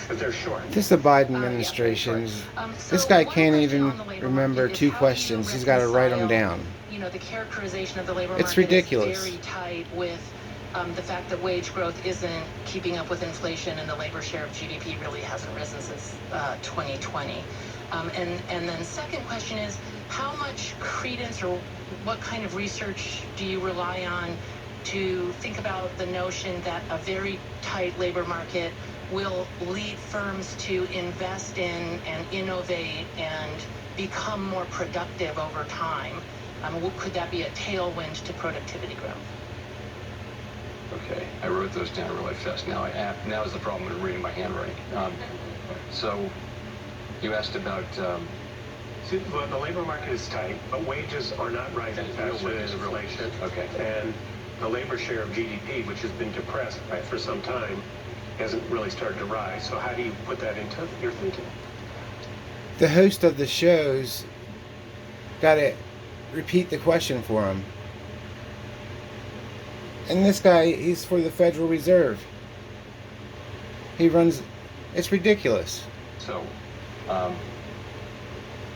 But they're short. This is the Biden administration. This guy can't even remember two questions. He's got to write them down. You know, the characterization of the labor market It's ridiculous. is very tight with the fact that wage growth isn't keeping up with inflation, and the labor share of GDP really hasn't risen since 2020. And then second question is, how much credence or what kind of research do you rely on to think about the notion that a very tight labor market will lead firms to invest in and innovate and become more productive over time? Could that be a tailwind to productivity growth? Okay, I wrote those down really fast. Now is the problem with reading my handwriting. So you asked about... See, well, the labor market is tight, but wages are not rising faster than inflation. Okay. And the labor share of GDP, which has been depressed for some time, hasn't really started to rise. So how do you put that into your thinking? The host of the shows got to repeat the question for him. And this guy, he's for the Federal Reserve. He runs... It's ridiculous. So,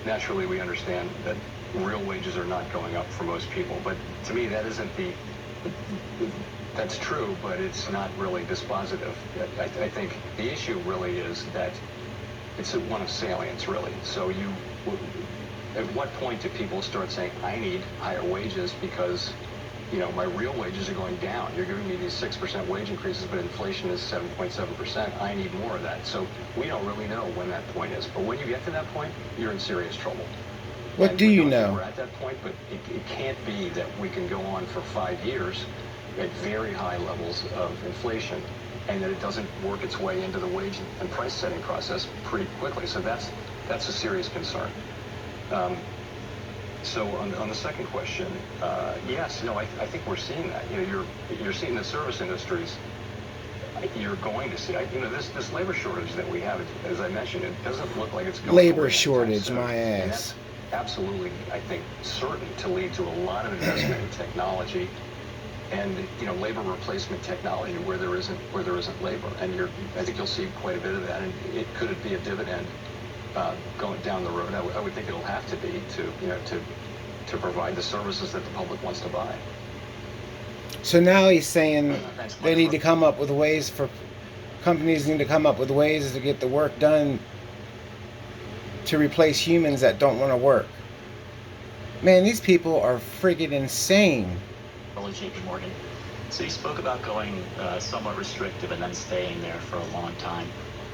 naturally we understand that real wages are not going up for most people, but to me that isn't the... That's true, but it's not really dispositive. I think the issue really is that it's one of salience, really. So at what point do people start saying, I need higher wages because, you know, my real wages are going down. You're giving me these 6% wage increases, but inflation is 7.7%. I need more of that. So we don't really know when that point is. But when you get to that point, you're in serious trouble. What do you know? We're at that point, but it can't be that we can go on for 5 years at very high levels of inflation and that it doesn't work its way into the wage and price setting process pretty quickly. So that's a serious concern. So on the second question, yes, no, I think we're seeing that. You know, you're seeing the service industries. You're going to see, you know, this labor shortage that we have, as I mentioned, it doesn't look like it's going labor away shortage, soon. my ass. Absolutely, I think, certain to lead to a lot of investment in technology and, you know, labor replacement technology where there isn't labor. And I think you'll see quite a bit of that. And could it be a dividend going down the road? I would think it'll have to be to provide the services that the public wants to buy. So now he's saying they need to come up with ways companies need to come up with ways to get the work done to replace humans that don't want to work. Man, these people are friggin' insane. JP Morgan. So you spoke about going somewhat restrictive and then staying there for a long time.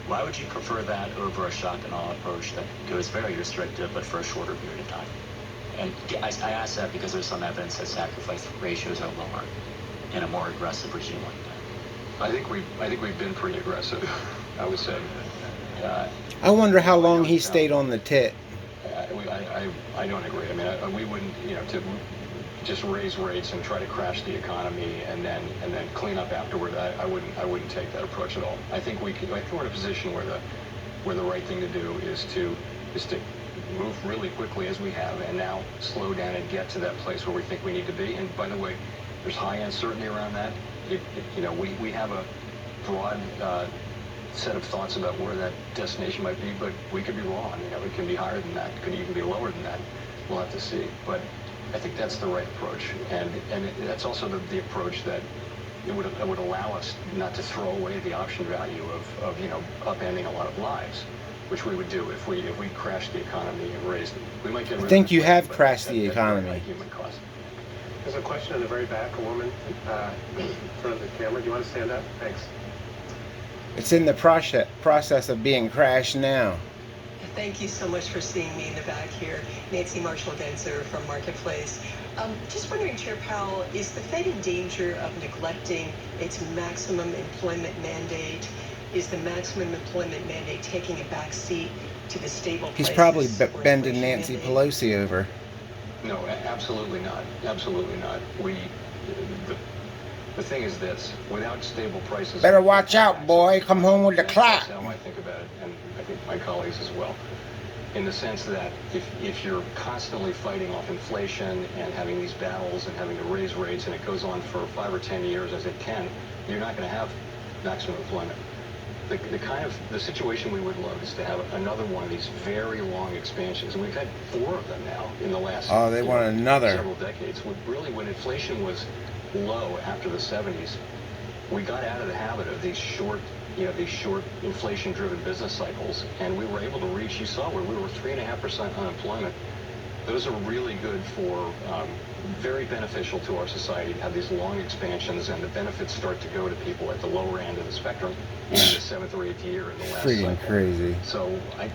Why would you prefer that over a shock and awe approach that goes very restrictive but for a shorter period of time? And I ask that because there's some evidence that sacrifice ratios are lower in a more aggressive regime like that. I think we've been pretty aggressive, I would say. I wonder how long he stayed on the tit. I don't agree. I mean, we wouldn't, to just raise rates and try to crash the economy and then clean up afterward. I wouldn't take that approach at all. I think we're in a position where the right thing to do is to move really quickly as we have, and now slow down and get to that place where we think we need to be. And by the way, there's high uncertainty around that. We have a broad set of thoughts about where that destination might be, but we could be wrong. It can be higher than that. It could even be lower than that. We'll have to see. But I think that's the right approach, and that's also the approach that it would allow us not to throw away the option value of upending a lot of lives, which we would do if we crashed the economy and raised it. We might get. I think you have crashed the economy. Human cost. There's a question in the very back. A woman in front of the camera. Do you want to stand up? Thanks. It's in the process of being crashed now. Thank you so much for seeing me in the back here. Nancy Marshall-Genzer from Marketplace. Just wondering, Chair Powell, is the Fed in danger of neglecting its maximum employment mandate? Is the maximum employment mandate taking a back seat to the stable He's prices probably or bending inflation Nancy mandate? Pelosi over. No, absolutely not. Absolutely not. The thing is this: without stable prices, Better watch out, boy. Come home with the clap. That's how I think about it, and I think my colleagues as well. In the sense that if you're constantly fighting off inflation and having these battles and having to raise rates, and it goes on for 5 or 10 years as it can, you're not going to have maximum employment. the kind of the situation we would love is to have another one of these very long expansions. We've had 4 of them now in the last they want another several decades. Really, when inflation was low after the 70s, we got out of the habit of these short inflation-driven business cycles, and we were able to reach. You saw where we were 3.5% unemployment. Those are really good for, very beneficial to our society to have these long expansions, and the benefits start to go to people at the lower end of the spectrum in the 7th or 8th year in the last freaking cycle. crazy. So